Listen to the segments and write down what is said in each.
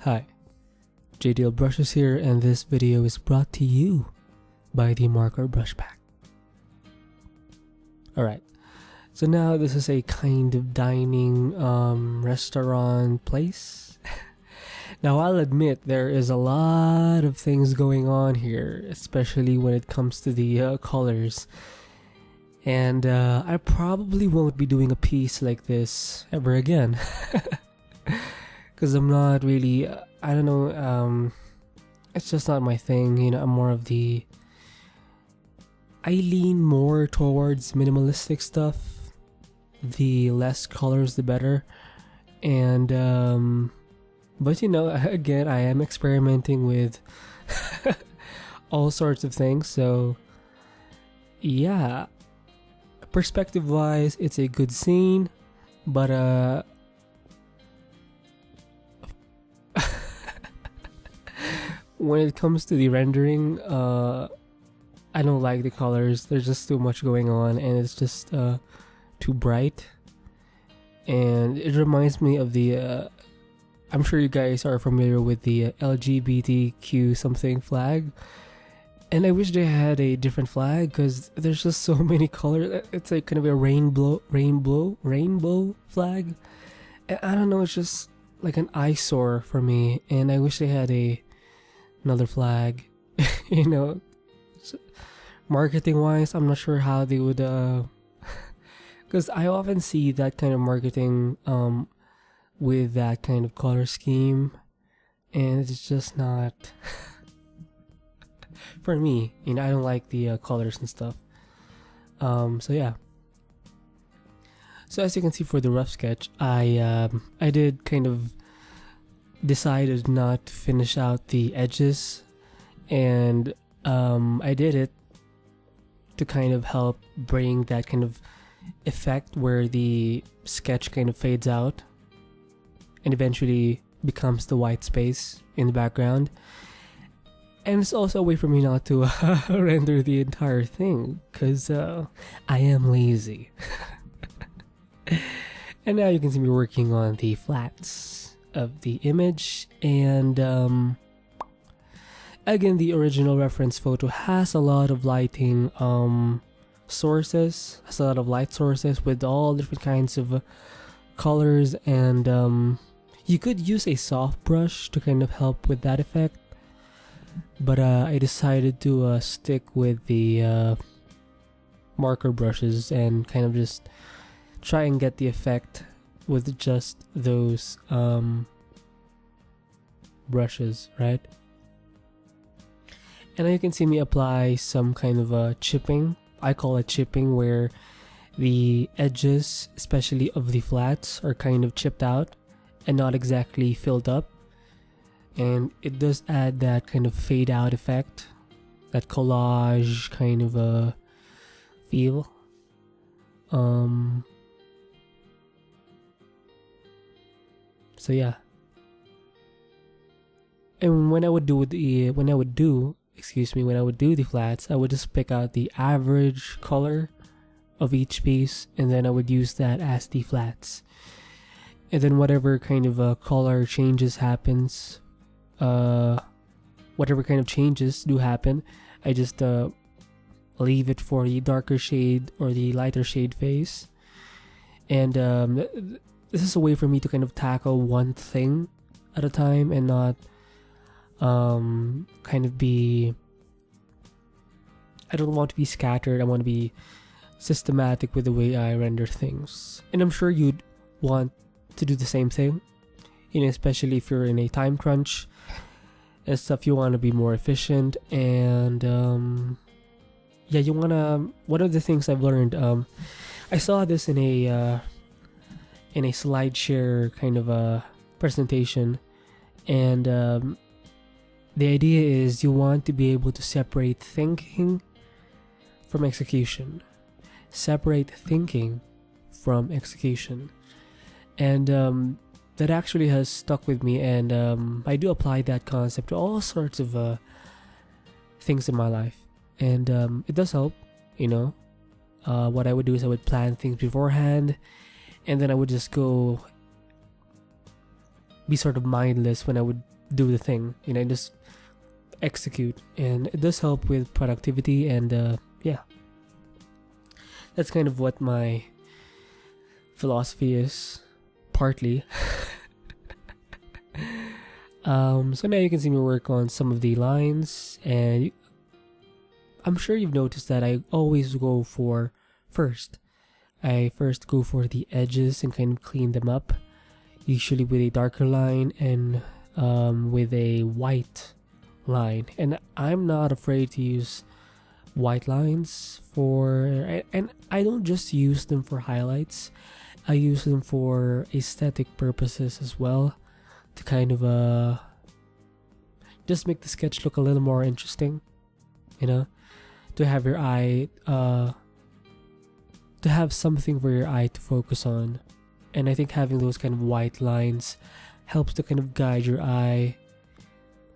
Hi, JDL Brushes here, and this video is brought to you by the Marker Brush Pack. Alright, so now this is a kind of dining restaurant place. Now I'll admit there is a lot of things going on here, especially when it comes to the colors. And I probably won't be doing a piece like this ever again. Because I'm not really, I don't know, it's just not my thing, you know. I'm more of I lean more towards minimalistic stuff. The less colors, the better. And, but you know, again, I am experimenting with all sorts of things, so yeah. Perspective wise, it's a good scene, but when it comes to the rendering, I don't like the colors. There's just too much going on, and it's just too bright. And it reminds me of the I'm sure you guys are familiar with the LGBTQ something flag. And I wish they had a different flag, because there's just so many colors. It's like kind of a rainbow flag. And I don't know, it's just like an eyesore for me. And I wish they had another flag. You know, marketing wise, I'm not sure how they would because I often see that kind of marketing with that kind of color scheme, and it's just not for me. You know, I don't like the colors and stuff. So yeah. So as you can see, for the rough sketch, I did kind of decided not to finish out the edges, and I did it to kind of help bring that kind of effect where the sketch kind of fades out and eventually becomes the white space in the background. And it's also a way for me not to render the entire thing, because I am lazy. And now you can see me working on the flats of the image, and again, the original reference photo has a lot of lighting sources, has a lot of light sources with all different kinds of colors, and you could use a soft brush to kind of help with that effect. But I decided to stick with the marker brushes and kind of just try and get the effect with just those brushes, right? And now you can see me apply some kind of chipping. I call it chipping, where the edges, especially of the flats, are kind of chipped out and not exactly filled up. And it does add that kind of fade out effect, that collage kind of a feel. So yeah. And when I would do the flats, I would just pick out the average color of each piece, and then I would use that as the flats. And then whatever kind of color changes happens, whatever kind of changes do happen, I just leave it for the darker shade or the lighter shade phase. And this is a way for me to kind of tackle one thing at a time and not kind of be, I don't want to be scattered. I want to be systematic with the way I render things. And I'm sure you'd want to do the same thing, you know, especially if you're in a time crunch and stuff. You want to be more efficient, and yeah, you want to, one of the things I've learned, I saw this in a SlideShare kind of a presentation, and the idea is you want to be able to separate thinking from execution. Separate thinking from execution. And that actually has stuck with me, and I do apply that concept to all sorts of things in my life. And it does help, you know. What I would do is I would plan things beforehand, and then I would just go be sort of mindless when I would do the thing, just execute. And it does help with productivity, and yeah, that's kind of what my philosophy is, partly. So now you can see me work on some of the lines, and I'm sure you've noticed that I always go for I first go for the edges and kind of clean them up, usually with a darker line and with a white line. And I'm not afraid to use white lines and I don't just use them for highlights. I use them for aesthetic purposes as well, to kind of just make the sketch look a little more interesting, to have your eye to have something for your eye to focus on. And I think having those kind of white lines helps to kind of guide your eye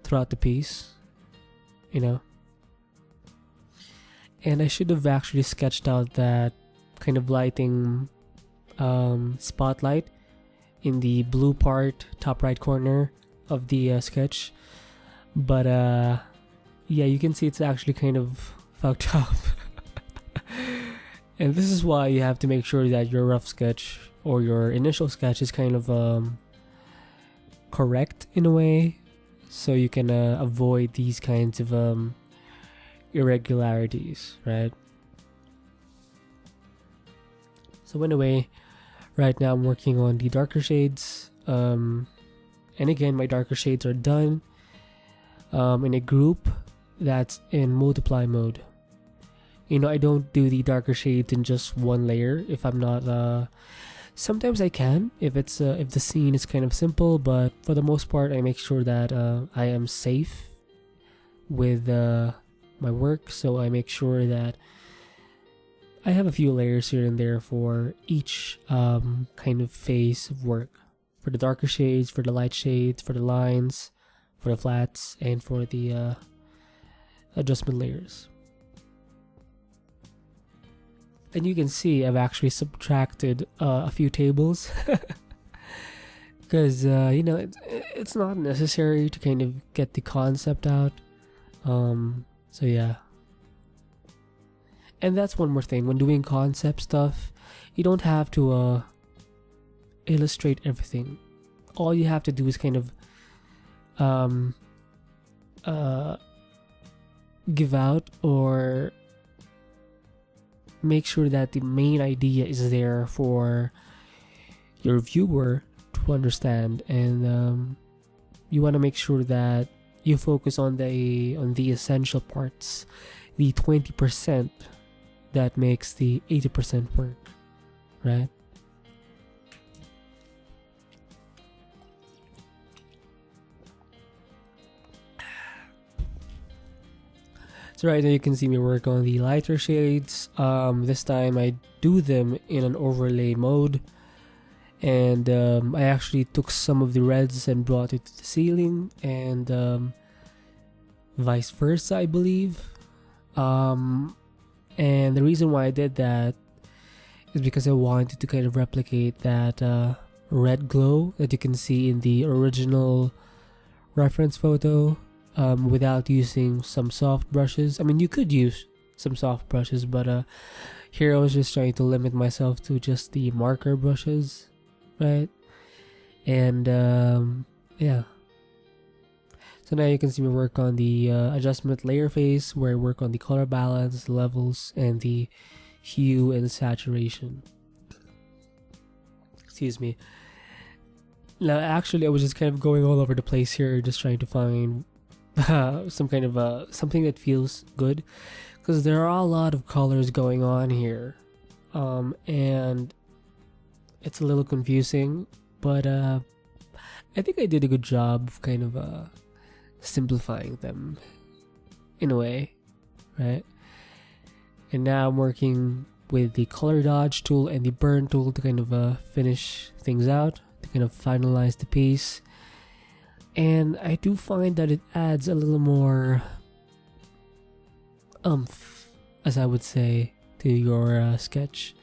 throughout the piece, And I should have actually sketched out that kind of lighting spotlight in the blue part, top right corner of the sketch. But yeah, you can see it's actually kind of fucked up. And this is why you have to make sure that your rough sketch or your initial sketch is kind of correct in a way, so you can avoid these kinds of irregularities, right? So anyway, right now I'm working on the darker shades, and again, my darker shades are done in a group that's in multiply mode. I don't do the darker shades in just one layer if I'm not sometimes I can if it's if the scene is kind of simple, but for the most part I make sure that I am safe with my work, so I make sure that I have a few layers here and there for each kind of phase of work, for the darker shades, for the light shades, for the lines, for the flats, and for the adjustment layers. And you can see I've actually subtracted a few tables because it's not necessary to kind of get the concept out. So yeah. And that's one more thing, when doing concept stuff, you don't have to illustrate everything. All you have to do is kind of give out or make sure that the main idea is there for your viewer to understand, and you want to make sure that you focus on the essential parts, the 20% that makes the 80% work, right? So right now you can see me work on the lighter shades. This time I do them in an overlay mode, and I actually took some of the reds and brought it to the ceiling, and vice versa, I believe. And the reason why I did that is because I wanted to kind of replicate that red glow that you can see in the original reference photo, without using some soft brushes. I mean, you could use some soft brushes, but here I was just trying to limit myself to just the marker brushes, right? And yeah. So now you can see me work on the adjustment layer phase, where I work on the color balance, levels, and the hue and saturation. Excuse me. Now, actually, I was just kind of going all over the place here, just trying to find some kind of something that feels good, because there are a lot of colors going on here, and it's a little confusing, but I think I did a good job of kind of simplifying them in a way, right? And now I'm working with the color dodge tool and the burn tool to kind of finish things out, to kind of finalize the piece. And I do find that it adds a little more as I would say, to your sketch.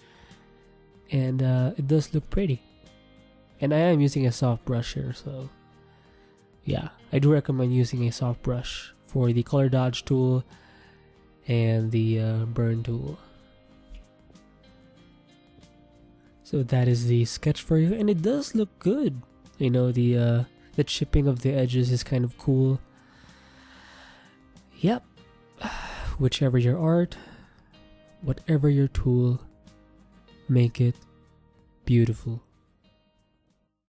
And it does look pretty. And I am using a soft brush here, so yeah, I do recommend using a soft brush for the color dodge tool and the burn tool. So that is the sketch for you, and it does look good. You know, the chipping of the edges is kind of cool. Yep. Whichever your art, whatever your tool, make it beautiful.